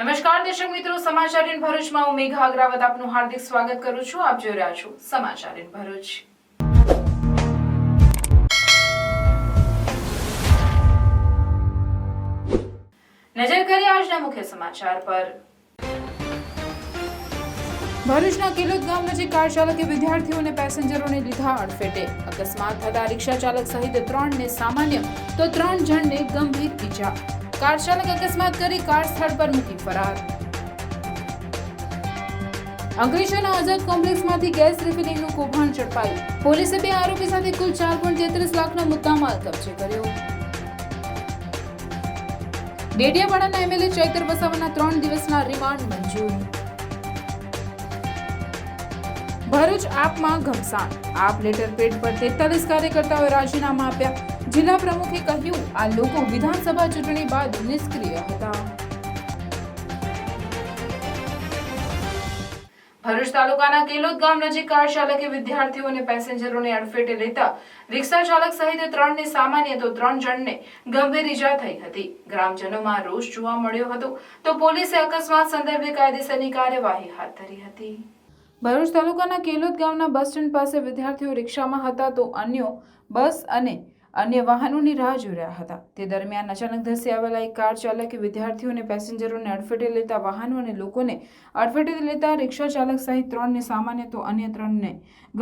નમસ્કાર દર્શક મિત્રો, સમાચાર ઇન ભરૂચમાં હું મેઘા અગ્રવાલ આપનું હાર્દિક સ્વાગત કરું છું. આપ જોઈ રહ્યા છો સમાચાર ઇન ભરૂચ. નજર કરીએ આજના મુખ્ય સમાચાર પર. ભરૂચના કિલોદ ગામ નજીક કાર ચાલકે વિદ્યાર્થીઓ અને પેસેન્જરોને લીધા અડફેટે. અકસ્માત થતા રિક્ષા ચાલક સહિત 3 ને સામાન્ય તો 3 જણને ગંભીર ઈજા. કાર ચાલક અકસ્માત કરી કાર સ્થળ પર મૂકી ફરાર. અંકલેશ્વરના આઝાદ કોમ્પ્લેક્સમાંથી ગેસ રિફિલિંગનું કૌભાંડ ઝડપાયું. પોલીસે 2 આરોપી સાથે કુલ 4.33 લાખનો મુદ્દામાલ કબજે કર્યો. ડેડિયાપાડાના એમએલએ ચૈતર વસાવાના 3 દિવસના રિમાન્ડ મંજૂર. ભરૂચ આપમાં ઘમસાણ. આપ લેટર પેડ પર 43 કાર્યકર્તાઓએ રાજીનામા આપ્યા. જિલ્લા પ્રમુખે કહ્યું, આ લોકો વિધાનસભા ચૂંટણી બાદ નિષ્ક્રિય હતા. ભરૂચ તાલુકાના કેલોદ ગામ નજીક કાર ચાલકે વિદ્યાર્થીઓ અને પેસેન્જરોને અડફેટે લેતા રિક્ષા ચાલક સહિત 3 ને સામાન્ય તો 3 જણને ગંભીર ઈજા થઈ હતી. ગ્રામજનોમાં રોષ જોવા મળ્યો હતો તો પોલીસે અકસ્માત સંદર્ભે કાયદેસરની કાર્યવાહી હાથ ધરી હતી. ભરૂચ તાલુકાના કેલોદ ગામના બસ સ્ટેન્ડ પાસે વિદ્યાર્થીઓ રિક્ષામાં હતા તો અન્યો બસ અને અન્ય વાહનોની રાહ જોઈ રહ્યા હતા. તે દરમિયાન અચાનક ધસી આવેલા એક કાર ચાલકે વિદ્યાર્થીઓ અને પેસેન્જરોને અડફેટે લેતા વાહનો અને લોકોને અડફેટે લેતા રિક્ષા ચાલક સહિત 3 ને સામાન્ય તો અન્ય 3 ને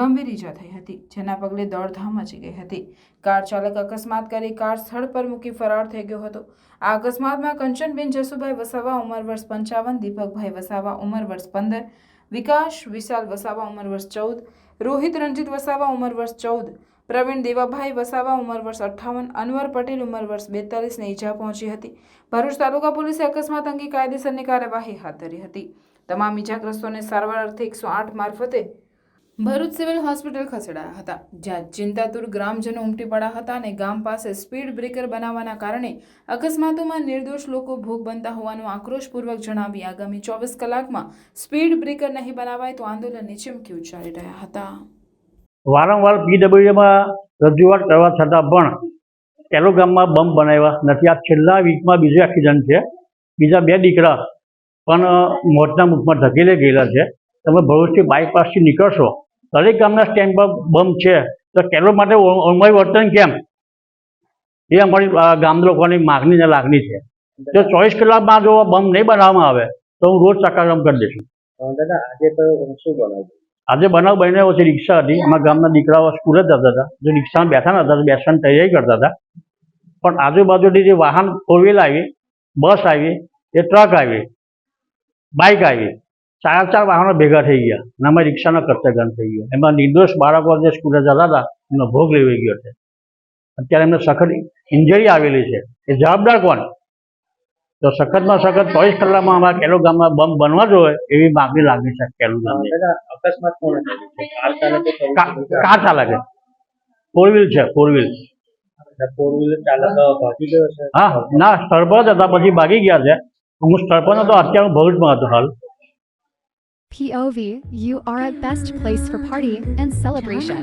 ગંભીર ઈજા થઈ હતી, જેના પગલે દોડધામ મચી ગઈ હતી. કાર ચાલક અકસ્માત કરી કાર સ્થળ પર મૂકી ફરાર થઈ ગયો હતો. આ અકસ્માતમાં કંચનબેન જસુભાઈ વસાવા ઉંમર વર્ષ 55, દીપકભાઈ વસાવા ઉંમર વર્ષ 15, વિકાસ વિશાલ વસાવા ઉંમર વર્ષ 14, રોહિત રંજીત વસાવા ઉંમર વર્ષ 14, પ્રવીણ દેવાભાઈ વસાવા ઉંમર વર્ષ 58, અનવર પટેલ ઉંમર વર્ષ 42 ને ઈજા પહોંચી હતી. ભરૂચ તાલુકા પોલીસે અકસ્માત અંગે કાયદેસરની કાર્યવાહી હાથ ધરી હતી. તમામ ઈજાગ્રસ્તોને સારવાર અર્થે 108 મારફતે ભરૂચ સિવિલ હોસ્પિટલ ખસેડાયા હતા, જ્યાં ચિંતાતુર ગ્રામજનો ઉમટી પડ્યા હતા અને ગામ પાસે સ્પીડ બ્રેકર બનાવવાના કારણે અકસ્માતોમાં નિર્દોષ લોકો ભોગ બનતા હોવાનું આક્રોશપૂર્વક જણાવી આગામી 24 કલાકમાં સ્પીડ બ્રેકર નહીં બનાવાય તો આંદોલનની ચીમકી ઉચ્ચારી રહ્યા હતા. વારંવાર પીડબ્લ્યુડીમાં રજૂઆત કરવા છતાં પણ કેલોદ ગામમાં બંબ બનાવ્યા નથી. આ છેલ્લા વીકમાં બીજો એક્સિડન્ટ છે. બીજા 2 દીકરા પણ મોતના મુખમાં ધકેલી ગયેલા છે. તમે ભરૂચથી બાયપાસથી નીકળશો, દરેક ગામના સ્ટેન્ડ પર બંબ છે, તો કેલોદ માટે અમારી વર્તન કેમ? એ અમારી ગામ લોકોની માગણી અને લાગણી છે. જો 24 કલાકમાં જો બંબ નહીં બનાવવામાં આવે તો હું રોજ ચક્કાજામ કરી દઈશું. આજે બનાવ બન્યો છે. રિક્ષા હતી, અમારા ગામના દીકરાઓ સ્કૂલે જતા હતા, જો રિક્ષામાં બેઠા નતા તો બેસવાની તૈયારી કરતા હતા, પણ આજુબાજુથી જે વાહન 4 વ્હીલ આવી, બસ આવી, એ ટ્રક આવી, બાઇક આવી, 4 વાહનો ભેગા થઈ ગયા અને અમારી રિક્ષાનો કચરાઘાન થઈ ગયો. એમાં નિર્દોષ બાળકો જે સ્કૂલે જતા હતા એનો ભોગ લેવાઈ ગયો છે. અત્યારે એમને સખત ઇન્જરી આવેલી છે. એ જવાબદાર કોણ? તો સખતમાં સખત 24 કલાકમાં અમારા કેલોદ ગામમાં બંબ બનવા જોઈએ એવી માગણી લાગણી છે. કેલોદ ગામની અકસ્માત કોણ કાર ચાલકે 4 વ્હીલ છે. 4 વ્હીલ ચાલક ભાગી ગયો છે. હા, ના, સ્થળ પર જ હતા, પછી ભાગી ગયા છે. હું સ્થળ પર નતો, અત્યારે હું ભરૂચમાં હતો હાલ. POV, you are at best place for party and celebration.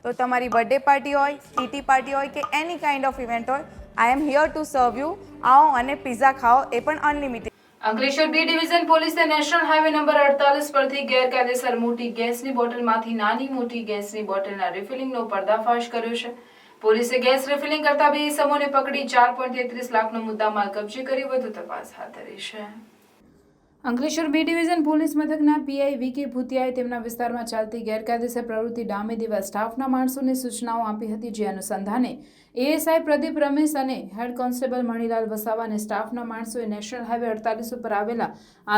તો તમારી બર્થડે પાર્ટી હોય, ટીટી પાર્ટી હોય કે એની કાઇન્ડ ઓફ ઇવેન્ટ હોય, I am here to serve you. આવો અને પિઝા ખાઓ, એ પણ અનલિમિટેડ. અંકલેશ્વર બી ડિવિઝન પોલીસે નેશનલ હાઈવે નંબર 48 પરથી ગેરકાયદેસર મોટી ગેસની બોટલમાંથી નાની મોટી ગેસની બોટલના રિફિલિંગનો પર્દાફાશ કર્યો છે. પોલીસે ગેસ રિફિલિંગ કરતા 2 ઇસમોને પકડી 4.33 લાખનો મુદ્દામાલ કબજે કરી વધુ તપાસ હાથ ધરી છે. અંકલેશ્વર બી ડિવિઝન પોલીસ મથકના પીઆઈ વી કે ભૂતિયાએ તેમના વિસ્તારમાં ચાલતી ગેરકાયદેસર પ્રવૃત્તિ ડામે દેવા સ્ટાફના માણસોને સૂચનાઓ આપી હતી, જે અનુસંધાને એએસઆઈ પ્રદીપ રમેશ અને હેડ કોન્સ્ટેબલ મણિલાલ વસાવા અને સ્ટાફના માણસોએ નેશનલ હાઈવે 48 ઉપર આવેલા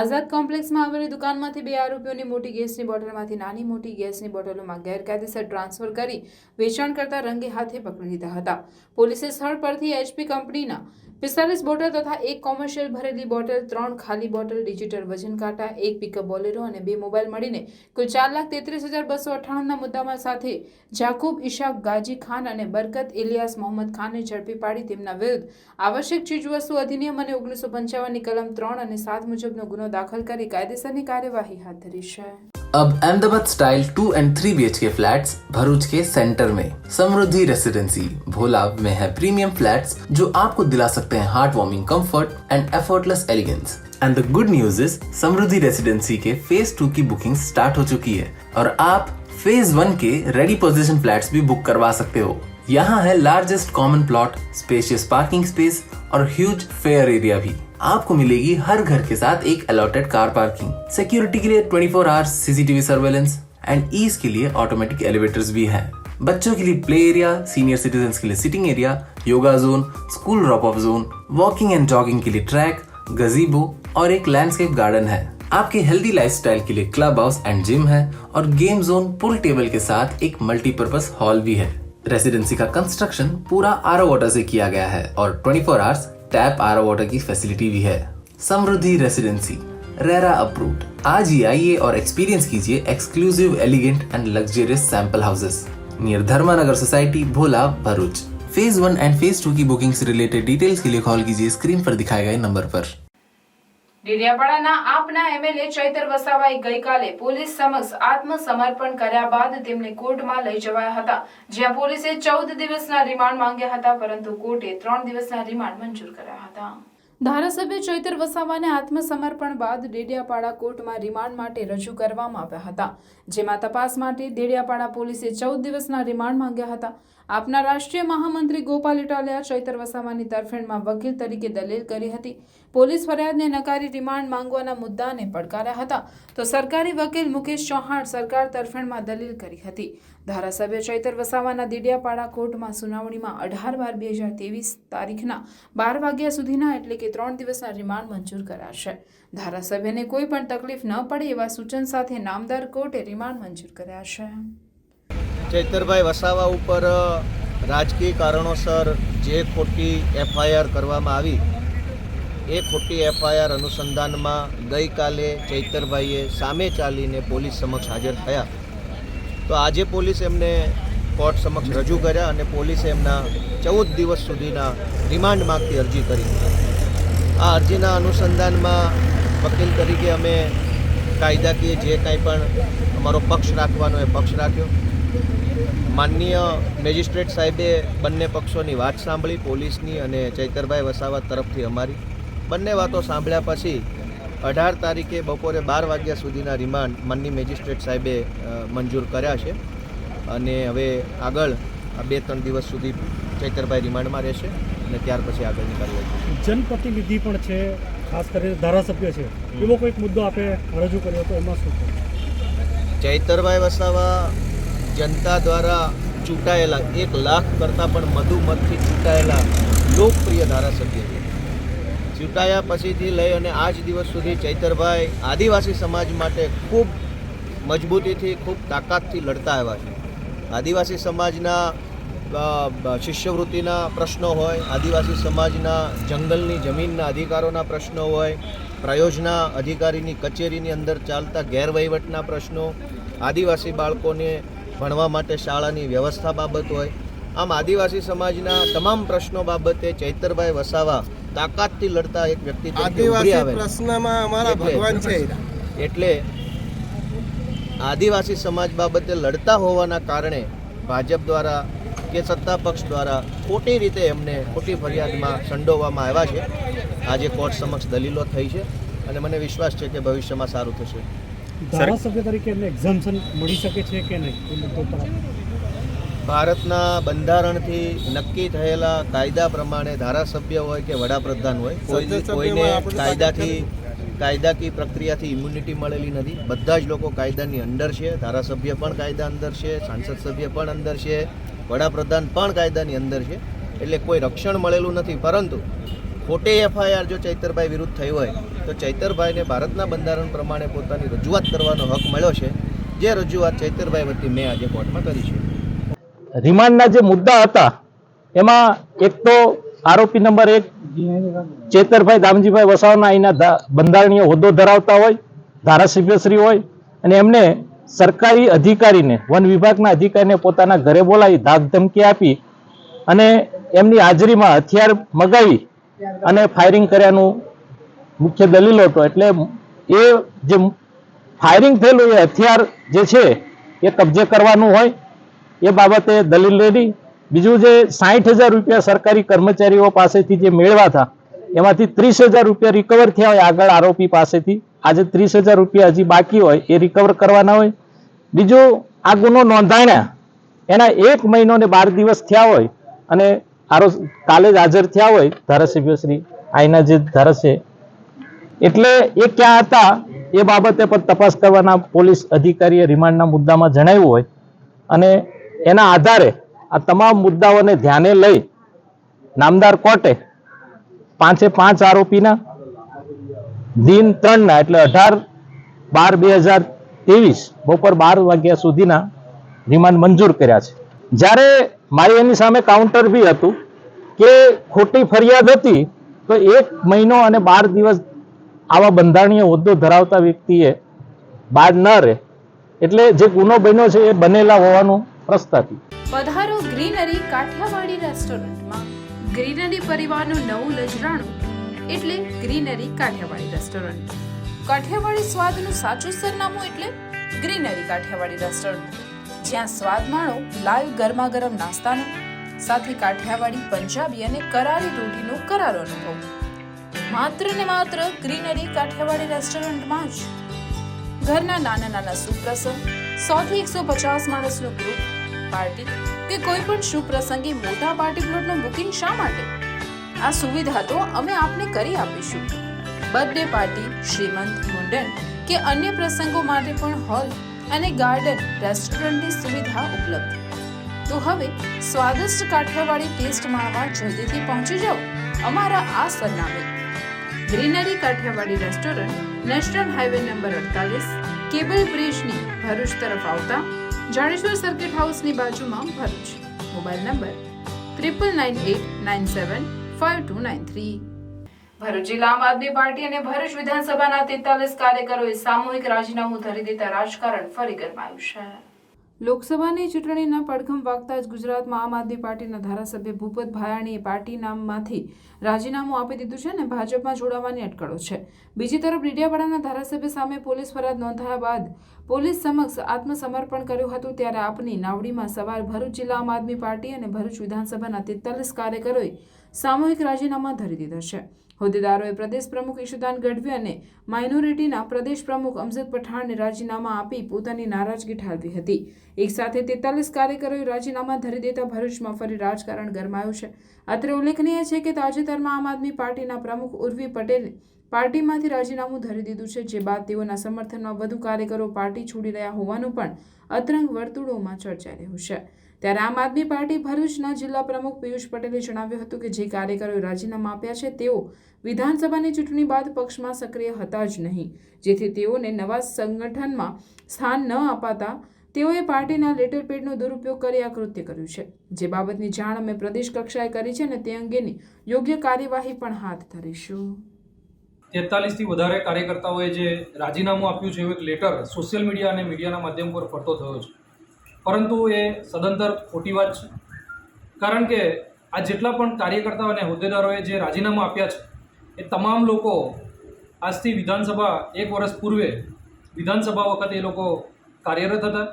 આઝાદ કોમ્પ્લેક્સમાં આવેલી દુકાનમાંથી 2 આરોપીઓની મોટી ગેસની બોટલમાંથી નાની મોટી ગેસની બોટલોમાં ગેરકાયદેસર ટ્રાન્સફર કરી વેચાણ કરતા રંગે હાથે પકડી લીધા હતા. પોલીસે સ્થળ પરથી એચપી કંપનીના 45 બોટલ તથા 1 કોમર્શિયલ ભરેલી બોટલ, 3 ખાલી બોટલ, ડિજિટલ વજન કાંટા, 1 પિકઅપ બોલેરો અને 2 મોબાઈલ મળીને કુલ 4,33,298ના મુદ્દામાલ સાથે જાકુબ ઇશાક ગાજી ખાન અને બરકત ઇલિયાસ મોહમ્મદ ખાનને ઝડપી પાડી તેમના વિરુદ્ધ આવશ્યક ચીજવસ્તુ અધિનિયમ અને 1955ની કલમ 3 અને 7 મુજબનો ગુનો દાખલ કરી કાયદેસરની કાર્યવાહી हाथ धरी है. अब Ahmedabad style 2 and 3 BHK flats Bharuch के सेंटर में समृद्धि रेसिडेंसी भोलाव में है प्रीमियम फ्लैट्स जो आपको दिला सकते हैं heart warming comfort and effortless elegance. And the good news is Samruddhi residency के फेज 2 की बुकिंग स्टार्ट हो चुकी है और आप फेज 1 के रेडी पोजीशन फ्लैट्स भी बुक करवा सकते हो. यहाँ है largest common plot, spacious parking space और ह्यूज फेयर एरिया भी. आपको मिलेगी हर घर के साथ एक अलॉटेड कार पार्किंग, सिक्योरिटी के लिए 24 hours CCTV surveillance and ease के लिए ऑटोमेटिक एलिवेटर्स भी हैं. बच्चों के लिए प्ले एरिया, सीनियर सिटीजन्स के लिए sitting area, yoga zone, school drop of zone, walking and jogging के लिए ट्रैक, गजीबो और एक लैंडस्केप गार्डन है. आपके हेल्दी लाइफस्टाइल के लिए क्लब हाउस एंड जिम है और गेम जोन पूल टेबल के साथ एक मल्टीपर्पज हॉल भी है. रेसिडेंसी का कंस्ट्रक्शन पूरा आरओ वाटर से किया गया है और 24 आवर्स टैप आरओ वाटर की फैसिलिटी भी है. Samriddhi residency RERA approved. आज ही आइए और एक्सपीरियंस कीजिए exclusive, elegant and luxurious sample houses near Dharmanagar society, Bhola, Bharuch. Phase 1 and phase 2 की बुकिंग से रिलेटेड डिटेल्स के लिए कॉल कीजिए स्क्रीन पर दिखाए गए नंबर पर. ડેડિયાપાડાના આપના એમએલએ ચૈતર વસાવાએ ગઈકાલે પોલીસ સમક્ષ આત્મસમર્પણ કર્યા બાદ તેમને કોર્ટમાં લઈ જવાયા હતા, જ્યાં પોલીસે 14 દિવસના રિમાન્ડ માંગ્યા હતા, પરંતુ કોર્ટે 3 દિવસના રિમાન્ડ મંજૂર કર્યા હતા. ધારાસભ્ય ચૈતર વસાવાને આત્મસમર્પણ બાદ ડેડિયાપાડા કોર્ટમાં રિમાન્ડ માટે રજૂ કરવામાં આવ્યા હતા, જેમાં તપાસ માટે ડેડિયાપાડા પોલીસે 14 દિવસના રિમાન્ડ માંગ્યા હતા. આપના રાષ્ટ્રીય મહામંત્રી ગોપાલ ઇટાલિયા ચૈતર વસાવાની તરફેણમાં વકીલ તરીકે દલીલ કરી હતી. પોલીસ ફરિયાદને નકારી રિમાન્ડ માંગવાના મુદ્દાને પડકાર્યા હતા, તો સરકારી વકીલ મુકેશ ચૌહાણ સરકાર તરફેણમાં દલીલ કરી હતી. ધારાસભ્ય ચૈતર વસાવાના ડેડિયાપાડા કોર્ટમાં સુનાવણીમાં 18/12/2023 તારીખના 12 વાગ્યા સુધીના એટલે કે 3 દિવસના રિમાન્ડ મંજૂર કરાશે. ધારાસભ્યને કોઈ પણ તકલીફ ન પડે એવા સૂચન સાથે નામદાર કોર્ટે રિમાન્ડ મંજૂર કર્યા છે. ચૈતરભાઈ વસાવા ઉપર રાજકીય કારણોસર જે ખોટી એફઆઈઆર કરવામાં આવી, એ ખોટી એફઆઈઆર અનુસંધાનમાં ગઈકાલે ચૈતરભાઈએ સામે ચાલીને પોલીસ સમક્ષ હાજર થયા. તો આજે પોલીસ એમને કોર્ટ સમક્ષ રજૂ કર્યા અને પોલીસે એમના 14 દિવસ સુધીના રિમાન્ડ માગતી અરજી કરી. આ અરજીના અનુસંધાનમાં વકીલ તરીકે અમે કાયદાકીય જે કાંઈ પણ અમારો પક્ષ રાખવાનો એ પક્ષ રાખ્યો. માનનીય મેજિસ્ટ્રેટ સાહેબે બંને પક્ષોની વાત સાંભળી, પોલીસની અને ચૈતરભાઈ વસાવા તરફથી અમારી. બંને વાતો સાંભળ્યા પછી 18 તારીખે બપોરે 12 વાગ્યા સુધીના રિમાન્ડ માનનીય મેજિસ્ટ્રેટ સાહેબે મંજૂર કર્યા છે અને હવે આગળ 2-3 દિવસ સુધી ચૈતરભાઈ રિમાન્ડમાં રહેશે અને ત્યાર પછી આગળની કાર્યવાહી. જનપ્રતિનિધિ પણ છે, ખાસ કરીને ધારાસભ્ય છે, એવો કોઈક મુદ્દો આપે રજૂ કર્યો હતો, એમાં શું છે? ચૈતરભાઈ વસાવા જનતા દ્વારા ચૂંટાયેલા 1 લાખ કરતાં પણ વધુ મતથી ચૂંટાયેલા લોકપ્રિય ધારાસભ્ય છે. ચૂંટાયા પછીથી લઈ અને આજ દિવસ સુધી ચૈતરભાઈ આદિવાસી સમાજ માટે ખૂબ મજબૂતીથી, ખૂબ તાકાતથી લડતા આવ્યા છે. આદિવાસી સમાજના શિષ્યવૃત્તિના પ્રશ્નો હોય, આદિવાસી સમાજના જંગલની જમીનના અધિકારોના પ્રશ્નો હોય, પ્રયોજના અધિકારીની કચેરીની અંદર ચાલતા ગેરવહીવટના પ્રશ્નો, આદિવાસી બાળકોને ભણવા માટે શાળાની વ્યવસ્થા બાબત હોય, આમ આદિવાસી સમાજના તમામ પ્રશ્નો બાબતે ચૈતરભાઈ વસાવા તાકાતથી લડતા એક વ્યક્તિ પ્રશ્નમાં અમારા ભગવાન છે. એટલે આદિવાસી સમાજ બાબતે લડતા હોવાના કારણે ભાજપ દ્વારા કે સત્તા પક્ષ દ્વારા ખોટી રીતે એમને ખોટી ફરિયાદમાં સંડોવવામાં આવ્યા છે. આજે કોર્ટ સમક્ષ દલીલો થઈ છે અને મને વિશ્વાસ છે કે ભવિષ્યમાં સારું થશે. ધારાસભ્ય તરીકે એમને એક્ઝામ્પશન મળી શકે છે કે નહીં? ભારતના બંધારણથી નક્કી થયેલા કાયદા પ્રમાણે ધારાસભ્ય હોય કે વડાપ્રધાન હોય, કોઈને કાયદાથી કાયદાકીય પ્રક્રિયાથી ઇમ્યુનિટી મળેલી નથી. બધા જ લોકો કાયદાની અંદર છે. ધારાસભ્ય પણ કાયદા અંદર છે, સાંસદ સભ્ય પણ અંદર છે, વડાપ્રધાન પણ કાયદાની અંદર છે. એટલે કોઈ રક્ષણ મળેલું નથી. પરંતુ ખોટી એફઆઈઆર જો ચૈતરભાઈ વિરુદ્ધ થઈ હોય તો ચૈતરભાઈને ભારતના બંધારણ પ્રમાણે પોતાની રજૂઆત કરવાનો હક મળ્યો છે. જે રજૂઆત ચૈતરભાઈ વતી મેં આજે કોર્ટમાં કરી છે. રિમાન્ડના જે મુદ્દા હતા એમાં એક તો આરોપી નંબર 1 ચેતરભાઈ દામજીભાઈ વસાવાના અહીંના બંધારણીય હોદ્દો ધરાવતા હોય, ધારાસભ્યશ્રી હોય, અને એમને સરકારી અધિકારીને, વન વિભાગના અધિકારીને પોતાના ઘરે બોલાવી ધાક ધમકી આપી અને એમની હાજરીમાં હથિયાર મગાવી અને ફાયરિંગ કર્યાનું મુખ્ય દલીલ હતો. એટલે એ જે ફાયરિંગ થયેલું એ હથિયાર જે છે એ કબજે કરવાનું હોય એ બાબતે દલીલ રેડી. બીજું જે 60,000 રૂપિયા સરકારી કર્મચારીઓ પાસેથી જે મેળવ્યા હતા એમાંથી 30,000 રૂપિયા રિકવર થયા હોય આગળ આરોપી પાસેથી. આજે 30,000 રૂપિયા હજી બાકી હોય એ રિકવર કરવાના હોય. બીજું આ ગુનો નોંધાણ્યા એના 1 મહિનો ને 12 દિવસ થયા હોય અને કાલે જ હાજર થયા હોય ધારાસભ્યશ્રી અહીંના જે ધારાસભ્ય, એટલે એ ક્યાં હતા એ બાબતે પણ તપાસ કરવાના પોલીસ અધિકારીએ રિમાન્ડના મુદ્દામાં જણાવ્યું હોય અને એના આધારે આ તમામ મુદ્દાઓને ધ્યાને લઈ નામદાર કોર્ટે 5 આરોપીના દિન 3ના એટલે 18/12/2023 બપોર 12 વાગ્યા સુધીના રિમાન્ડ મંજૂર કર્યા છે. જ્યારે મારી એની સામે કાઉન્ટર બી હતું કે ખોટી ફરિયાદ હતી તો 1 મહિનો અને 12 દિવસ આવા બંધારણીય હોદ્દો ધરાવતા વ્યક્તિએ બાદ ન રહે, એટલે જે ગુનો બન્યો છે એ બનેલા હોવાનું પ્રસ્તાપિત. પધારો ગ્રીનરી કાઠિયાવાડી રેસ્ટોરન્ટમાં. ગ્રીનરી પરિવારનું નવું નજરાણું એટલે ગ્રીનરી કાઠિયાવાડી રેસ્ટોરન્ટ. કાઠિયાવાડી સ્વાદનું સાચું સરનામું એટલે ગ્રીનરી કાઠિયાવાડી રેસ્ટોરન્ટ, જ્યાં સ્વાદ માણો લાઈવ ગરમા ગરમ નાસ્તાનો, સાથે કાઠિયાવાડી, પંજાબી અને કરારી રોટીનો કરારો અનુભવ. માત્ર ને માત્ર ગ્રીનરી કાઠિયાવાડી રેસ્ટોરન્ટમાં જ. ઘરના નાના નાના સુપ્રસંગ, 100 થી 150 માણસનું ગ્રુપ, પાર્ટી કે કોઈ પણ શુભ પ્રસંગે મોટા પાર્ટી પ્લોટનું બુકિંગ શા માટે? આ સુવિધા તો અમે આપને કરી આપીશું. બર્થડે પાર્ટી, શ્રીમંત, મુંડન કે અન્ય પ્રસંગો માટે પણ હોલ અને ગાર્ડન રેસ્ટોરન્ટની સુવિધા ઉપલબ્ધ. તો હવે સ્વાદિષ્ટ કાઠિયાવાડી ટેસ્ટ માણવા જલ્દીથી પહોંચી જાઓ અમારા આ સરનામે. Greenery Kathiawadi restaurant, national highway number 48, cable બ્રિજની ભરૂચ તરફ આવતા જાડેશ્વર સર્કિટ હાઉસની બાજુમાં, ભરૂચ. Mobile number 9989752293. ભરૂચ જિલ્લા આમ આદમી પાર્ટી અને ભરૂચ વિધાનસભાના 43 કાર્યકરોએ સામૂહિક રાજીનામું ધરી દેતા રાજકારણ ફરી ગરમાયું છે. લોકસભાની ચૂંટણીના પડઘમ વાગતા જ ગુજરાતમાં આમ આદમી પાર્ટીના ધારાસભ્ય ભૂપત ભાયાણીએ પાર્ટી નામમાંથી રાજીનામું આપી દીધું છે અને ભાજપમાં જોડાવાની અટકળો છે. બીજી તરફ ડેડિયાપાડાના ધારાસભ્ય સામે પોલીસ ફરિયાદ નોંધાયા બાદ પોલીસ સમક્ષ આત્મસમર્પણ કર્યું હતું. ત્યારે આપની નાવડીમાં સવાર ભરૂચ જિલ્લા આમ આદમી પાર્ટી અને ભરૂચ વિધાનસભાના 43 કાર્યકરોએ સામૂહિક રાજીનામા ધરી દીધા છે. હોદ્દેદારોએ પ્રદેશ પ્રમુખ ઈશુદાન ગઢવી અને માઇનોરિટીના પ્રદેશ પ્રમુખ અમજદ પઠાણને રાજીનામા આપી પોતાની નારાજગી ઠાલવી હતી. એક સાથે 43 કાર્યકરોએ રાજીનામા ધરી દેતા ભરૂચમાં ફરી રાજકારણ ગરમાયું છે. અત્રે ઉલ્લેખનીય છે કે તાજેતરમાં આમ આદમી પાર્ટીના પ્રમુખ ઉર્વી પટેલે પાર્ટીમાંથી રાજીનામું ધરી દીધું છે, જે બાદ તેઓના સમર્થનમાં વધુ કાર્યકરો પાર્ટી છોડી રહ્યા હોવાનું પણ અતરંગ વર્તુળોમાં ચર્ચાઈ રહ્યું છે. ત્યારે આમ આદમી પાર્ટી ભરૂચના જિલ્લા પ્રમુખ પિયુષ પટેલે જણાવ્યું હતું કે જે કાર્યકરોએ રાજીનામા આપ્યા છે તેઓ વિધાનસભાની ચૂંટણી બાદ પક્ષમાં સક્રિય હતા જ નહીં, જેથી તેઓને નવા સંગઠનમાં સ્થાન ન અપાતા તેઓએ પાર્ટીના લેટરપેડનો દુરુપયોગ કરી આ કૃત્ય કર્યું છે. જે બાબતની જાણ અમે પ્રદેશ કક્ષાએ કરી છે અને તે અંગેની યોગ્ય કાર્યવાહી પણ હાથ ધરીશું. 43 થી વધારે કાર્યકર્તાઓએ જે રાજીનામું આપ્યું છે એવું એક લેટર સોશિયલ મીડિયા અને મીડિયાના માધ્યમ પર ફરતો થયો છે, પરંતુ એ સદંતર ખોટી વાત છે. કારણ કે આ જેટલા પણ કાર્યકર્તાઓ અને હોદ્દેદારોએ જે રાજીનામું આપ્યા છે એ તમામ લોકો આજથી વિધાનસભા 1 વર્ષ પૂર્વે વિધાનસભા વખતે એ લોકો કાર્યરત હતા.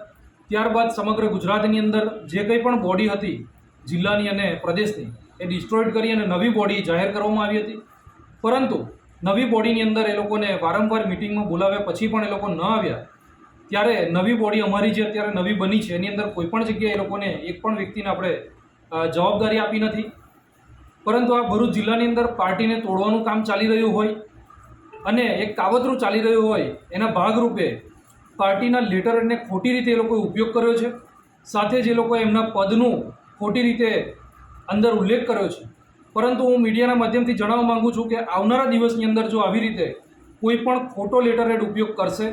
ત્યારબાદ સમગ્ર ગુજરાતની અંદર જે કંઈ પણ બોડી હતી જિલ્લાની અને પ્રદેશની એ ડિસ્ટ્રોઈડ કરી અને નવી બોડી જાહેર કરવામાં આવી હતી. પરંતુ નવી બોડીની અંદર એ લોકોને વારંવાર મિટિંગમાં બોલાવ્યા પછી પણ એ લોકો ન આવ્યા. ત્યારે નવી બોડી અમારી જે અત્યારે નવી બની છે એની અંદર કોઈ પણ જગ્યાએ એ લોકોને એક પણ વ્યક્તિને આપણે જવાબદારી આપી નથી. પરંતુ આ ભરૂચ જિલ્લાની અંદર પાર્ટીને તોડવાનું કામ ચાલી રહ્યું હોય અને એક કાવતરું ચાલી રહ્યું હોય એના ભાગરૂપે પાર્ટીના લેટરને ખોટી રીતે એ લોકોએ ઉપયોગ કર્યો છે. સાથે જ એ લોકોએ એમના પદનું ખોટી રીતે અંદર ઉલ્લેખ કર્યો છે. પરંતુ હું મીડિયાના માધ્યમથી જણાવવા માગું છું કે આવનારા દિવસની અંદર જો આવી રીતે કોઈ પણ ખોટો લેટરહેડ ઉપયોગ કરશે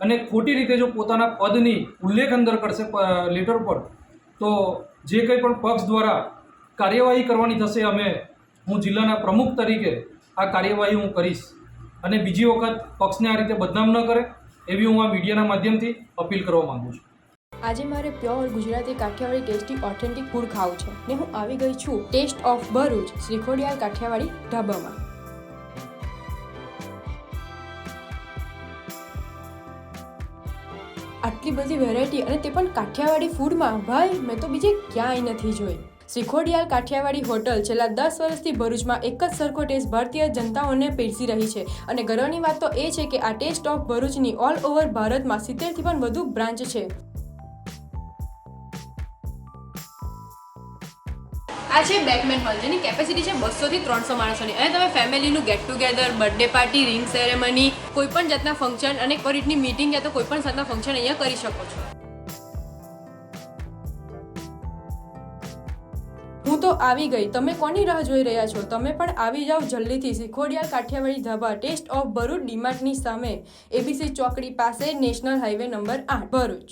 અને ખોટી રીતે જો પોતાના પદની ઉલ્લેખ અંદર કરશે લેટર પર, તો જે કંઈ પણ પક્ષ દ્વારા કાર્યવાહી કરવાની થશે, હું જિલ્લાના પ્રમુખ તરીકે આ કાર્યવાહી હું કરીશ અને બીજી વખત પક્ષને આ રીતે બદનામ ન કરે એવી હું આ મીડિયાના માધ્યમથી અપીલ કરવા માગું છું. આજે મારે pure Gujarati Kathiawadi tasty authentic food ખાવું છે ને હું આવી ગઈ છું ટેસ્ટ ઓફ ભરૂચ શ્રીખોડિયાર કાઠિયાવાડી ઢાબામાં. આટલી બધી વેરાયટી અને તે પણ કાઠિયાવાડી ફૂડમાં, ભાઈ મેં તો બીજે ક્યાંય નથી જોઈ. શ્રીખોડિયાર કાઠિયાવાડી હોટલ છેલ્લા 10 વર્ષથી ભરૂચમાં એક જ સરખો ટેસ્ટ ભારતીય જનતાઓને પીરસી રહી છે અને ગર્વની વાત તો એ છે કે આ ટેસ્ટ ઓફ ભરૂચની ઓલ ઓવર ભારતમાં 70થી પણ વધુ બ્રાન્ચ છે. આ છે બેકમેન હોલ, જેની કેપેસિટી છે 200 થી 300 માણસોની અને તમે ફેમિલીનું get together, birthday party, ring ceremony, કોઈ પણ જાતના ફંક્શન અને એક રીતની મીટિંગ યા તો કોઈ પણ જાતના ફંક્શન અહીંયા કરી શકો છો. હું તો આવી ગઈ. તમે કોની રાહ જોઈ રહ્યા છો? તમે પણ આવી જાઓ જલ્દીથી. શ્રીખોડિયાર કાઠિયાવાડી ધાબા, ટેસ્ટ ઓફ ભરૂચ, ડીમાર્ટની સામે, એબીસી ચોકડી પાસે, નેશનલ હાઈવે નંબર 8, ભરૂચ.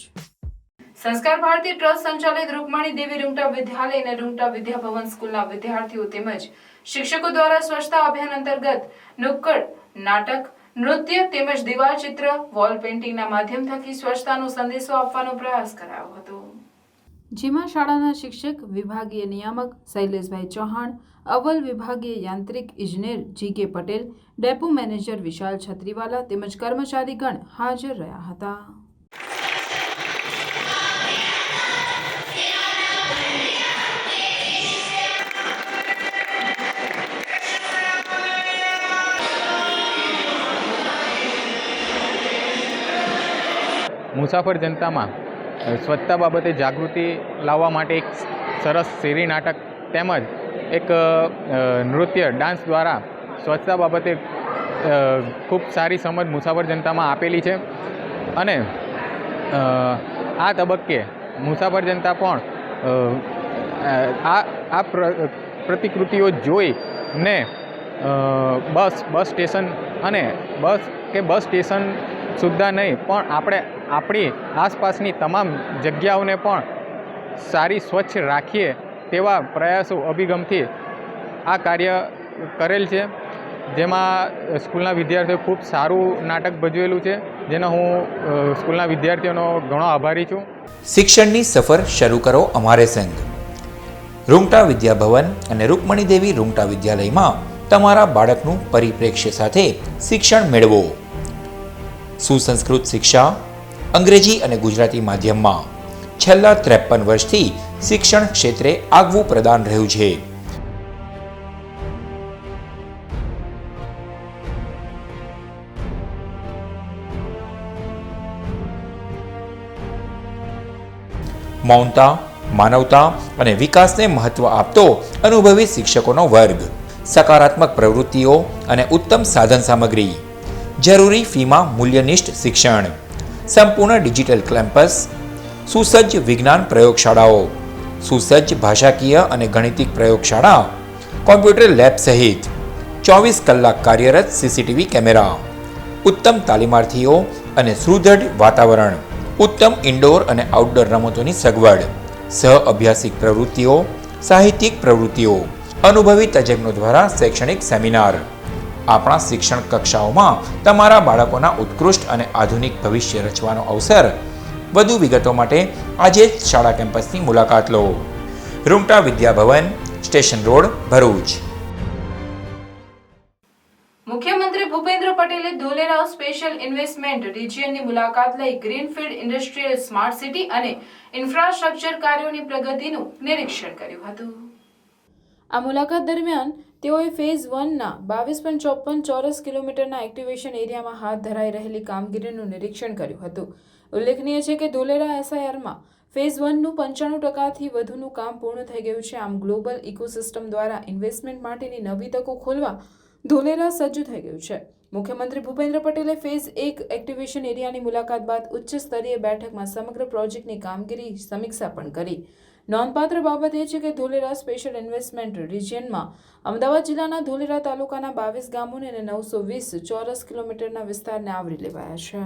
સંસ્કાર ભારતી ટ્રસ્ટ સંચાલિત રૂકમણી દેવી રૂંગટા વિદ્યાલય અને રૂંગટા વિદ્યાભવન સ્કૂલના વિદ્યાર્થીઓ તેમજ શિક્ષકો દ્વારા સ્વચ્છતા અભિયાન અંતર્ગત નુક્કડ નાટક, નૃત્ય તેમજ દિવાલ ચિત્ર, વોલ પેઇન્ટિંગના માધ્યમ થકી સ્વચ્છતાનો સંદેશો આપવાનો પ્રયાસ કરાયો હતો. જેમાં શાળાના શિક્ષક, વિભાગીય નિયામક શૈલેષભાઈ ચૌહાણ, અવ્વલ વિભાગીય યાંત્રિક ઇજનેર G.K. પટેલ, ડેપો મેનેજર વિશાલ છત્રીવાલા તેમજ કર્મચારીગણ હાજર રહ્યા હતા. મુસાફર જનતામાં સ્વચ્છતા બાબતે જાગૃતિ લાવવા માટે એક સરસ શેરી નાટક તેમજ એક નૃત્ય ડાન્સ દ્વારા સ્વચ્છતા બાબતે ખૂબ સારી સમજ મુસાફર જનતામાં આપેલી છે અને આ તબક્કે મુસાફર જનતા પણ આ પ્રતિકૃતિઓ જોઈને બસ સ્ટેશન અને બસ સ્ટેશન સુદ્ધા નહીં પણ આપણે આપણી આસપાસની તમામ જગ્યાઓને પણ સારી સ્વચ્છ રાખીએ તેવા પ્રયાસો અભિગમથી આ કાર્ય કરેલ છે, જેમાં સ્કૂલના વિદ્યાર્થીઓ ખૂબ સારું નાટક ભજવેલું છે, જેનો હું સ્કૂલના વિદ્યાર્થીઓનો ઘણો આભારી છું. શિક્ષણની સફર શરૂ કરો અમારે સંગ. રૂંગટા વિદ્યાભવન અને રૂકમણી દેવી રૂંગટા વિદ્યાલયમાં તમારા બાળકનું પરિપ્રેક્ષ્ય સાથે શિક્ષણ મેળવો. સુસંસ્કૃત શિક્ષા અંગ્રેજી અને ગુજરાતી માધ્યમમાં છેલ્લા 53 વર્ષથી શિક્ષણ ક્ષેત્રે આગવું પ્રદાન રહ્યું છે. મૌનતા, માનવતા અને વિકાસને મહત્વ આપતો અનુભવી શિક્ષકોનો વર્ગ, સકારાત્મક પ્રવૃત્તિઓ અને ઉત્તમ સાધન સામગ્રી, જરૂરી ફીમાં મૂલ્યનિષ્ઠ શિક્ષણ, સંપૂર્ણ ડિજિટલ કેમ્પસ, સુસજ્જ વિજ્ઞાન પ્રયોગશાળાઓ, સુસજ્જ ભાષાકીય અને ગણિતિક પ્રયોગશાળા, કોમ્પ્યુટર લેબ સહિત 24 કલાક કાર્યરત સીસીટીવી કેમેરા, ઉત્તમ તાલીમાર્થીઓ અને સુદૃઢ વાતાવરણ, ઉત્તમ ઇન્ડોર અને આઉટડોર રમતોની સગવડ, સહ અભ્યાસિક પ્રવૃત્તિઓ, સાહિત્યિક પ્રવૃત્તિઓ, અનુભવી તજજ્ઞો દ્વારા શૈક્ષણિક સેમિનાર. આપણા શિક્ષણ કક્ષાઓમાં તમારા બાળકોના ઉત્કૃષ્ટ અને આધુનિક ભવિષ્ય રચવાનો અવસર. વધુ વિગતો માટે આજે જ શાળા કેમ્પસની મુલાકાત લો. Rungta Vidyabhavan, station road, Bharuch. મુખ્યમંત્રી ભૂપેન્દ્ર પટેલે ધોલેરા સ્પેશિયલ ઇન્વેસ્ટમેન્ટ રિજિયનની મુલાકાત લઈ ગ્રીનફિલ્ડ ઇન્ડસ્ટ્રીયલ સ્માર્ટ સિટી અને ઇન્ફ્રાસ્ટ્રક્ચર કાર્યોની પ્રગતિનું નિરીક્ષણ કર્યું હતું. આ મુલાકાત દરમિયાન તેઓએ ફેઝ 1ના 22.54 ચોરસ કિલોમીટરના એક્ટિવેશન એરિયામાં હાથ ધરાઈ રહેલી કામગીરીનું નિરીક્ષણ કર્યું હતું. ઉલ્લેખનીય છે કે ધોલેરા એસઆઈઆરમાં ફેઝ 1નું 95%થી વધુનું કામ પૂર્ણ થઈ ગયું છે. આમ ગ્લોબલ ઇકોસિસ્ટમ દ્વારા ઇન્વેસ્ટમેન્ટ માટેની નવી તકો ખોલવા ધોલેરા સજ્જ થઈ ગયું છે. મુખ્યમંત્રી ભૂપેન્દ્ર પટેલે ફેઝ 1 એક્ટિવેશન એરિયાની મુલાકાત બાદ ઉચ્ચ સ્તરીય બેઠકમાં સમગ્ર પ્રોજેક્ટની કામગીરી સમીક્ષા પણ કરી. નોંધપાત્ર બાબત એ છે કે ધોલેરા સ્પેશિયલ ઇન્વેસ્ટમેન્ટ રિજિયનમાં અમદાવાદ જિલ્લાના ધોલેરા તાલુકાના 22 ગામોને અને 920 ચોરસ કિલોમીટરના વિસ્તારને આવરી લેવાયા છે.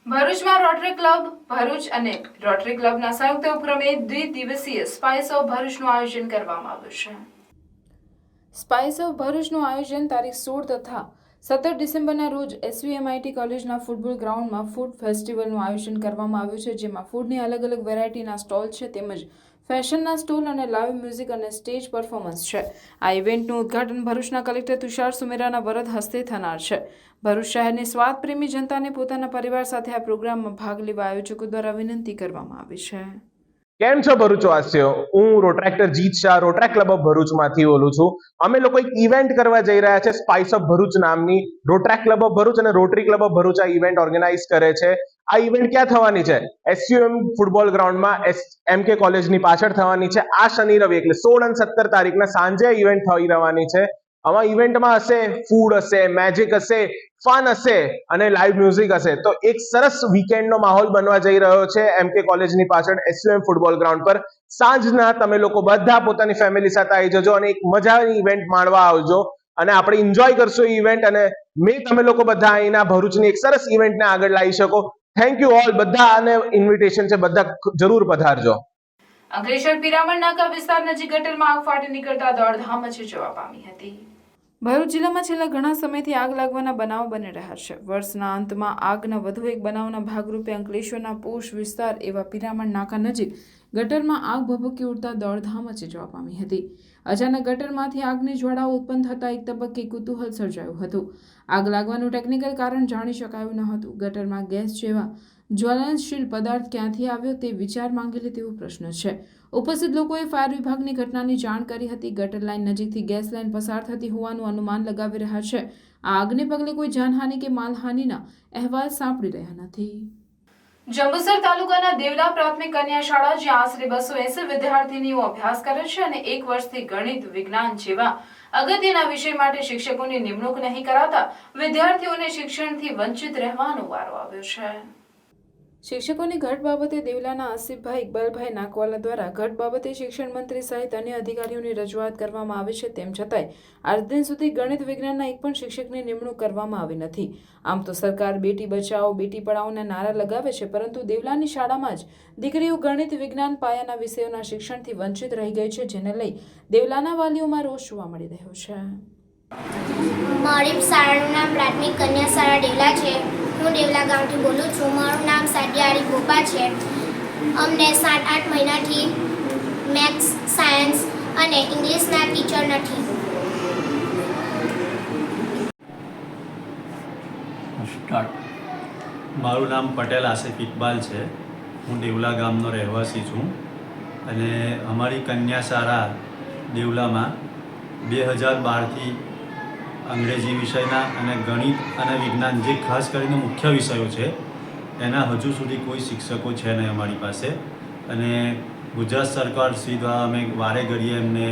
ભરૂચમાં રોટરી ક્લબ ભરૂચ અને રોટરી ક્લબના સંયુક્ત ઉપક્રમે દ્વિદિવસીય સ્પાઇસ ઓફ ભરૂચનું આયોજન કરવામાં આવ્યું છે. સ્પાઇસ ઓફ ભરૂચનું આયોજન તારીખ 16 તથા 17 ડિસેમ્બરના રોજ SVMIT કોલેજના ફૂટબોલ ગ્રાઉન્ડમાં ફૂડ ફેસ્ટિવલનું આયોજન કરવામાં આવ્યું છે, જેમાં ફૂડની અલગ અલગ વેરાયટીના સ્ટોલ છે તેમજ ફેશનના સ્ટોલ અને લાઈવ મ્યુઝિક અને સ્ટેજ પરફોર્મન્સ છે. આ ઇવેન્ટનું ઉદ્ઘાટન ભરૂચના કલેક્ટર તુષાર સુમેરાના વરદ હસ્તે થનાર છે. ભરૂચ શહેરની સ્વાદપ્રેમી જનતાને પોતાના પરિવાર સાથે આ પ્રોગ્રામમાં ભાગ લેવા આયોજકો દ્વારા વિનંતી કરવામાં આવી છે. કેમ છો ભરૂચવાસીઓ? હું રોટ્રેક્ટર જીત શાહ રોટ્રેક ક્લબ ઓફ ભરૂચમાંથી બોલું છું. અમે લોકો એક ઇવેન્ટ કરવા જઈ રહ્યા છે સ્પાઇસ ઓફ ભરૂચ નામની. રોટ્રેક ક્લબ ઓફ ભરૂચ અને રોટરી ક્લબ ઓફ ભરૂચ આ ઇવેન્ટ ઓર્ગેનાઇઝ કરે છે. આ ઇવેન્ટ ક્યાં થવાની છે? SUM ફૂટબોલ ગ્રાઉન્ડમાં MK કોલેજની પાછળ થવાની છે. આ શનિ રવિ એટલે 16 અને 17 તારીખના સાંજે ઇવેન્ટ થઈ રહેવાની છે. આમાં ઇવેન્ટમાં હશે ફૂડ હશે, મેજિક હશે, ફન હશે અને લાઈવ મ્યુઝિક હશે. તો એક સરસ વીકેન્ડનો માહોલ બનવા જઈ રહ્યો છે MK કોલેજની પાછળ SUM ફૂટબોલ ગ્રાઉન્ડ પર. સાંજના તમે લોકો બધા પોતાની ફેમિલી સાથે આવી જજો અને એક મજાની ઇવેન્ટ માણવા આવજો અને આપણે એન્જોય કરશું ઇવેન્ટ અને તમે લોકો બધા અહીંના ભરૂચની એક સરસ ઇવેન્ટને આગળ લાવી શકો. Thank you all. બધા આને ઇન્વિટેશન છે, બધા જરૂર પધારજો. અંકલેશ્વર પિરામણ નાકા વિસ્તાર નજીક ગટરમાં આગ ફાટી નીકળતા દોડધામ મચી જવા પામી હતી. ભરૂચ જિલ્લામાં છેલ્લા ઘણા સમયથી આગ લાગવાના બનાવો બની રહ્યા છે. વર્ષના અંતમાં આગના વધુ એક બનાવના ભાગરૂપે અંકલેશ્વરના પોશ વિસ્તાર એવા પિરામણ નાકા નજીક ગટરમાં આગ ભભૂકી ઉડતા દોડધામ મચી જવા પામી હતી. અચાનક ગટરમાંથી આગની જ્વાળાઓ ઉત્પન્ન થતા એક તબક્કે કુતૂહલ સર્જાયું હતું. આગ લાગવાનું ટેકનિકલ કારણ જાણી શકાયું ન હતું. ગટરમાં ગેસ જેવા જ્વલનશીલ પદાર્થ ક્યાંથી આવ્યો તે વિચાર માંગી લે તેવો પ્રશ્ન છે. ઉપસ્થિત લોકોએ ફાયર વિભાગની ઘટનાની જાણ કરી હતી. ગટર લાઇન નજીકથી ગેસ લાઇન પસાર થતી હોવાનું અનુમાન લગાવી રહ્યા છે. આ આગને પગલે કોઈ જાનહાનિ કે માલહાનિના અહેવાલ સાંપડી રહ્યા નથી. જંબુસર તાલુકાના દેવલા પ્રાથમિક કન્યા શાળા, જ્યાં આશરે 280 વિદ્યાર્થીનીઓ અભ્યાસ કરે છે અને 1 વર્ષથી ગણિત, વિજ્ઞાન જેવા અગત્યના વિષય માટે શિક્ષકોની નિમણૂક નહીં કરાતા વિદ્યાર્થીઓને શિક્ષણથી વંચિત રહેવાનો વારો આવ્યો છે. શિક્ષકોની ઘટ બાબતે દેવલાના આસિફભાઈ ઇકબાલભાઈ નાકવાલા દ્વારા ઘટ બાબતે શિક્ષણ મંત્રી સહિત અન્ય અધિકારીઓની રજૂઆત કરવામાં આવી છે. તેમ છતાંય આજ દિન સુધી ગણિત વિજ્ઞાનના એક પણ શિક્ષકની નિમણૂક કરવામાં આવી નથી. આમ તો સરકાર બેટી બચાવો બેટી પઢાઓના નારા લગાવે છે, પરંતુ દેવલાની શાળામાં જ દીકરીઓ ગણિત વિજ્ઞાન પાયાના વિષયોના શિક્ષણથી વંચિત રહી ગઈ છે, જેને લઈ દેવલાના વાલીઓમાં રોષ જોવા મળી રહ્યો છે. મારી શાળાનું નામ પ્રાથમિક કન્યા શાળા દેવલા છે. હું દેવલા ગામથી બોલું છું. મારું નામ સાડિયાળી ગોપા છે. અમને 7-8 મહિનાથી મેથ્સ, સાયન્સ અને ઇંગ્લિશના ટીચર નથી. મારું નામ પટેલ આસિફ ઇકબાલ છે. હું દેવલા ગામનો રહેવાસી છું અને અમારી કન્યા શાળા દેવલામાં 2012થી અંગ્રેજી વિષયના અને ગણિત અને વિજ્ઞાન જે ખાસ કરીને મુખ્ય વિષયો છે એના હજુ સુધી કોઈ શિક્ષકો છે નહીં અમારી પાસે. અને ગુજરાત સરકાર શ્રી દ્વારા અમે વારે ઘડીએ એમને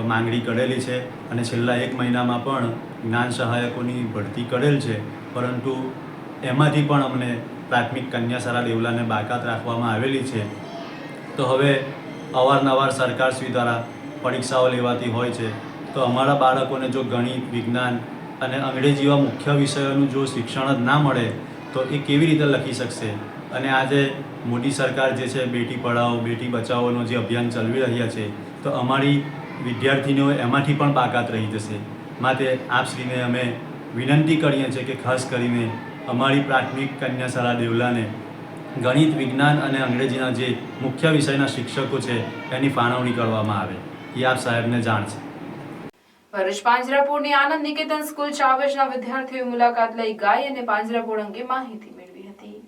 માંગણી કરેલી છે અને છેલ્લા 1 મહિનામાં પણ જ્ઞાન સહાયકોની ભરતી કરેલ છે, પરંતુ એમાંથી પણ અમને પ્રાથમિક કન્યા શાળા દેવલાને બાકાત રાખવામાં આવેલી છે. તો હવે અવારનવાર સરકારશ્રી દ્વારા પરીક્ષાઓ લેવાતી હોય છે, તો અમારા બાળકોને જો ગણિત, વિજ્ઞાન અને અંગ્રેજી જેવા મુખ્ય વિષયોનું જો શિક્ષણ જ ના મળે તો એ કેવી રીતે લખી શકશે? અને આજે મોદી સરકાર જે છે બેટી પઢાઓ બેટી બચાવોનો જે અભિયાન ચલાવી રહ્યા છે, તો અમારી વિદ્યાર્થીનીઓ એમાંથી પણ બાકાત રહી જશે. માટે આપશ્રીને અમે વિનંતી કરીએ છીએ કે ખાસ કરીને અમારી પ્રાથમિક કન્યા શાળા દેવલાને ગણિત, વિજ્ઞાન અને અંગ્રેજીના જે મુખ્ય વિષયના શિક્ષકો છે એની ફાળવણી કરવામાં આવે, એ આપ સાહેબને જાણ છે. ભરૂચ પાંજરાપોળની આનંદ નિકેતન સ્કૂલ ચાવજના વિદ્યાર્થીઓએ મુલાકાત લઈ ગાય અને પાંજરાપોળ અંગે માહિતી મેળવી હતી.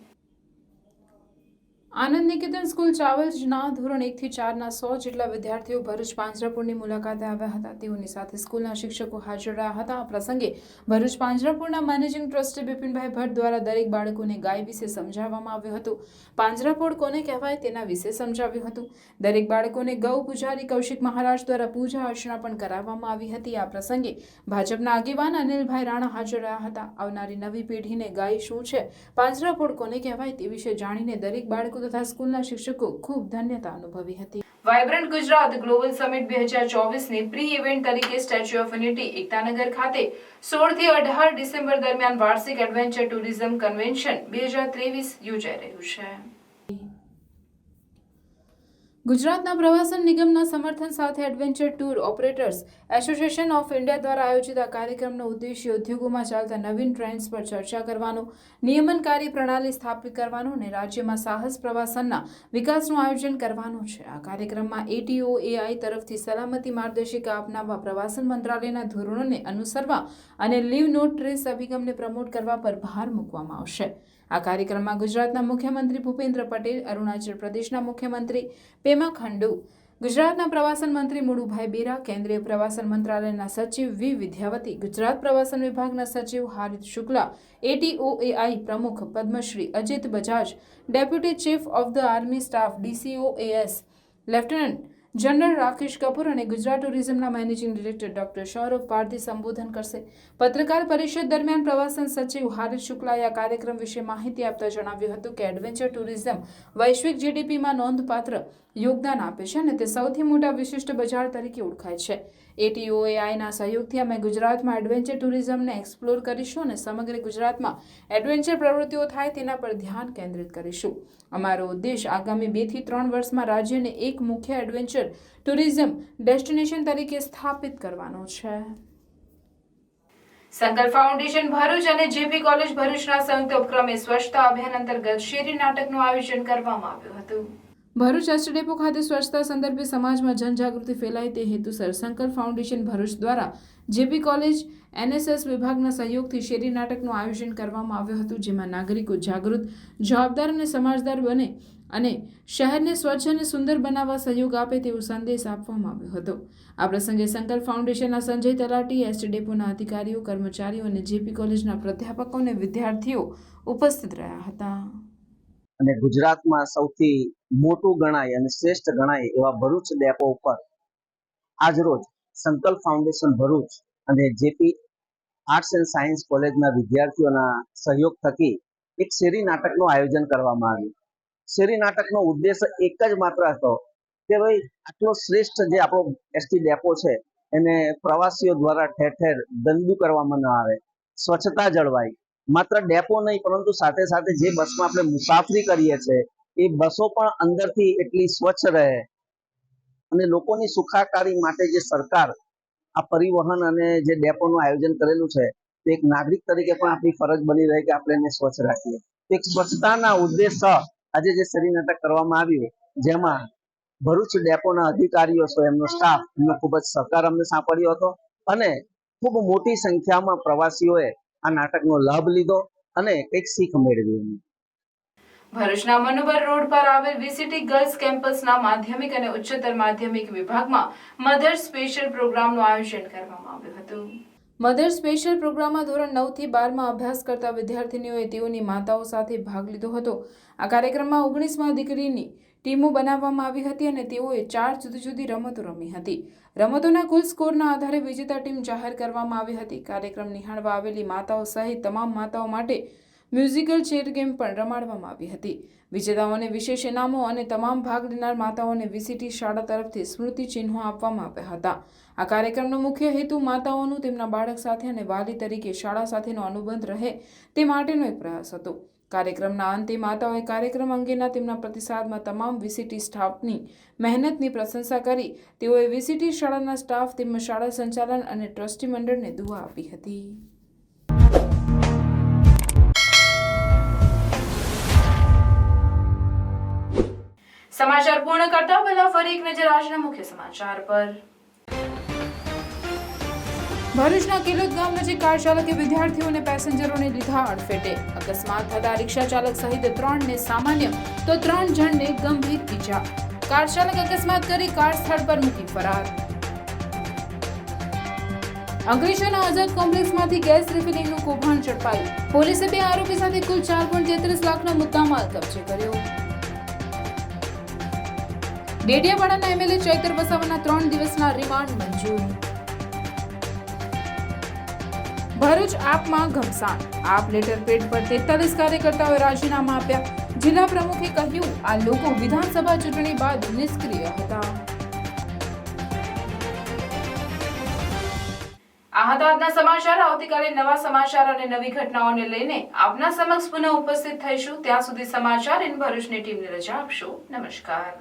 આનંદ નિકેતન સ્કૂલ ચાવલના ધોરણ 1 થી 4ના 100 જેટલા વિદ્યાર્થીઓ ભરૂચ પાંજરાપોળની મુલાકાતે આવ્યા હતા. તેઓની સાથે સ્કૂલના શિક્ષકો હાજર રહ્યા હતા. આ પ્રસંગે ભરૂચ પાંજરાપોળના મેનેજિંગ ટ્રસ્ટી બિપિનભાઈ ભટ્ટ દ્વારા દરેક બાળકોને ગાય વિશે સમજાવવામાં આવ્યું હતું. પાંજરાપોળ કોને કહેવાય તેના વિશે સમજાવ્યું હતું. દરેક બાળકોને ગૌ પૂજારી કૌશિક મહારાજ દ્વારા પૂજા અર્ચના પણ કરાવવામાં આવી હતી. આ પ્રસંગે ભાજપના આગેવાન અનિલભાઈ રાણા હાજર રહ્યા હતા. આવનારી નવી પેઢીને ગાય શું છે, પાંજરાપોળ કોને કહેવાય તે વિશે જાણીને દરેક બાળકો તથા સ્કૂલના શિક્ષકો ખૂબ ધન્યતા અનુભવી હતી. વાઇબ્રન્ટ ગુજરાત ગ્લોબલ સમિટ 2024ની પ્રી ઇવેન્ટ તરીકે સ્ટેચ્યુ ઓફ યુનિટી એકતાનગર ખાતે 16 થી 18 ડિસેમ્બર દરમિયાન વાર્ષિક એડવેન્ચર ટુરિઝમ કન્વેન્શન 2023 યોજાઈ રહ્યું છે. ગુજરાતના પ્રવાસન નિગમના સમર્થન સાથે adventure tour operators association of India દ્વારા આયોજિત આ કાર્યક્રમનો ઉદ્દેશ્ય ઉદ્યોગોમાં ચાલતા નવીન ટ્રેન્ડ્સ પર ચર્ચા કરવાનો, નિયમનકારી પ્રણાલી સ્થાપિત કરવાનો અને રાજ્યમાં સાહસ પ્રવાસનના વિકાસનું આયોજન કરવાનું છે. આ કાર્યક્રમમાં ATOAI તરફથી સલામતી માર્ગદર્શિકા અપનાવવા, પ્રવાસન મંત્રાલયના ધોરણોને અનુસરવા અને લીવ નો ટ્રેસ અભિગમને પ્રમોટ કરવા પર ભાર મૂકવામાં આવશે. આ કાર્યક્રમમાં ગુજરાતના મુખ્યમંત્રી ભૂપેન્દ્ર પટેલ, અરુણાચલ પ્રદેશના મુખ્યમંત્રી પેમા ખાંડુ, ગુજરાતના પ્રવાસન મંત્રી મુળુભાઈ બેરા, કેન્દ્રીય પ્રવાસન મંત્રાલયના સચિવ વી વિદ્યાવતી, ગુજરાત પ્રવાસન વિભાગના સચિવ હારિત શુક્લા, ATOAI પ્રમુખ Padmashri Ajit Bajaj, deputy chief of the army staff DCOAS lieutenant general Rakesh Kapoor અને ગુજરાત ટુરિઝમના managing director doctor Saurabh Pardhi સંબોધન કરશે. પત્રકાર પરિષદ દરમિયાન પ્રવાસન સચિવ હારિત શુક્લાએ આ કાર્યક્રમ વિશે માહિતી આપતા જણાવ્યું હતું કે એડવેન્ચર ટુરિઝમ વૈશ્વિક GDPમાં નોંધપાત્ર યોગદાન આપે છે અને તે સૌથી મોટા વિશિષ્ટ બજાર તરીકે ઓળખાય છે. ATOAIના સહયોગથી અમે ગુજરાતમાં એડવેન્ચર ટુરિઝમને એક્સપ્લોર કરીશું અને સમગ્ર ગુજરાતમાં એડવેન્ચર પ્રવૃત્તિઓ થાય તેના પર ધ્યાન કેન્દ્રિત કરીશું. અમારો ઉદ્દેશ આગામી 2 થી 3 વર્ષમાં રાજ્યને એક મુખ્ય એડવેન્ચર ટુરિઝમ ડેસ્ટિનેશન તરીકે સ્થાપિત કરવાનો છે. સંકલ્પ ફાઉન્ડેશન ભરૂચ અને JP કોલેજ ભરૂચના સંયુક્ત ઉપક્રમે સ્વચ્છતા અભિયાન અંતર્ગત શેરી નાટકનું આયોજન કરવામાં આવ્યું હતું. ભરૂચ એસટી ડેપો ખાતે સ્વચ્છતા સંદર્ભે સમાજમાં જનજાગૃતિ ફેલાય તે હેતુસર સંકલ્પ ફાઉન્ડેશન ભરૂચ દ્વારા JP કોલેજ NSS વિભાગના સહયોગથી શેરી નાટકનું આયોજન કરવામાં આવ્યું હતું, જેમાં નાગરિકો જાગૃત, જવાબદાર અને સમાજદાર બને અને શહેરને સ્વચ્છ અને સુંદર બનાવવા સહયોગ આપે તેવો સંદેશ આપવામાં આવ્યો હતો. આ પ્રસંગે સંકલ્પ ફાઉન્ડેશનના સંજય તલાટી, એસટી ડેપોના અધિકારીઓ, કર્મચારીઓ અને JP કોલેજના પ્રાધ્યાપકો અને વિદ્યાર્થીઓ ઉપસ્થિત રહ્યા હતા. અને ગુજરાતમાં સૌથી મોટું ગણાય અને શ્રેષ્ઠ ગણાય એવા ભરૂચ ડેપો ઉપર આજરોજ સંકલ્પ ફાઉન્ડેશન ભરૂચ અને JP આર્ટ્સ એન્ડ સાયન્સ કોલેજના વિદ્યાર્થીઓના સહયોગ થકી એક શેરી નાટકનું આયોજન કરવામાં આવ્યું. શેરી નાટકનો ઉદ્દેશ એક જ માત્ર હતો કે ભાઈ આટલો શ્રેષ્ઠ જે આપણો એસટી ડેપો છે એને પ્રવાસીઓ દ્વારા ઠેર ઠેર ગંદુ કરવામાં ન આવે, સ્વચ્છતા જળવાય. માત્ર ડેપો નહીં પરંતુ સાથે સાથે જે બસમાં આપણે મુસાફરી કરીએ છીએ એ બસો પણ અંદરથી એટલી સ્વચ્છ રહે અને લોકોની સુખાકારી માટે જે સરકાર આ પરિવહન અને જે ડેપોનું આયોજન કરેલું છે તે એક નાગરિક તરીકે પણ આપણી ફરજ બની રહે કે આપણે એને સ્વચ્છ રાખીએ. એક સ્વચ્છતાના ઉદ્દેશ આજે જે શેરી નાટક કરવામાં આવ્યું, જેમાં ભરૂચ ડેપોના અધિકારીઓ છે, એમનો સ્ટાફ, એમનો ખૂબ જ સહકાર અમને સાંપડ્યો હતો અને ખૂબ મોટી સંખ્યામાં પ્રવાસીઓએ આ નાટકનો લાભ લીધો અને કંઈક શીખ મેળવી. ભરૂચના મનુબર રોડ પર આવેલ VCT ગર્લ્સ કેમ્પસના માધ્યમિક અને ઉચ્ચતર માધ્યમિક વિભાગમાં મધર સ્પેશિયલ પ્રોગ્રામનું આયોજન કરવામાં આવ્યું હતું. મધર સ્પેશિયલ પ્રોગ્રામમાં ધોરણ 9 થી 12માં અભ્યાસ કરતા વિદ્યાર્થીનીઓએ તેઓની માતાઓ સાથે ભાગ લીધો હતો. આ કાર્યક્રમમાં 19માં દીકરીની ટીમો બનાવવામાં આવી હતી અને તેઓએ 4 જુદી જુદી રમતો રમી હતી. રમતોના કુલ સ્કોરના આધારે વિજેતા ટીમ જાહેર કરવામાં આવી હતી. કાર્યક્રમ નિહાળવા આવેલી માતાઓ સહિત તમામ માતાઓ માટે મ્યુઝિકલ ચેર ગેમ પણ રમાડવામાં આવી હતી. વિજેતાઓને વિશેષ ઇનામો અને તમામ ભાગ લેનાર માતાઓને VCT શાળા તરફથી સ્મૃતિ ચિહ્નો આપવામાં આવ્યા હતા. આ કાર્યક્રમનો મુખ્ય હેતુ માતાઓનું તેમના બાળક સાથે અને વાલી તરીકે શાળા સાથેનો અનુબંધ રહે તે માટેનો એક પ્રયાસ હતો. કાર્યક્રમના અંતે માતાઓએ કાર્યક્રમ અંગેના તેમના પ્રતિસાદમાં તમામ VCT સ્ટાફની મહેનતની પ્રશંસા કરી તેઓએ VCT શાળાના સ્ટાફ તેમજ શાળા સંચાલન અને ટ્રસ્ટી મંડળને દુઆ આપી હતી. સમાચાર પૂર્ણ કરતા પહેલા ફરી એક નજર આજના મુખ્ય સમાચાર પર. ભરૂચના કેલોદ ગામ નજીક કાર ચાલકે વિદ્યાર્થીઓ અને પેસેન્જરોને લીધા અડફેટે. અકસ્માત થતા રિક્ષા ચાલક સહિત 3 ને સામાન્ય તો 3 જણને ગંભીર ઈજા. કાર ચાલક અકસ્માત કરી કાર સ્થળ પર મૂકી ફરાર. અંકલેશ્વરના આઝાદ કોમ્પ્લેક્સમાંથી ગેસ રિફિલિંગનું કૌભાંડ ઝડપાયું. પોલીસે 2 આરોપી સાથે કુલ 4.33 લાખનો મુદ્દામાલ કબજે કર્યો. ડેડિયાપાડાના એમએલએ ચૈતર વસાવાના 3 દિવસના રિમાન્ડ મંજૂર. ભરૂચ આપમાં ઘમસાણ. આપ લેટર પેડ પર 43 કાર્યકર્તાઓએ રાજીનામા આપ્યા. જિલ્લા પ્રમુખે કહ્યું, આ લોકો વિધાનસભા ચૂંટણી બાદ નિષ્ક્રિય હતા. આ હતા આજના સમાચાર. આવતીકાલે નવા સમાચાર અને નવી ઘટનાઓને લઈને આપના સમક્ષ પુનઃ ઉપસ્થિત થઈશું. ત્યાં સુધી સમાચાર ઇન ભરૂચની ટીમને રજા આપશો. નમસ્કાર.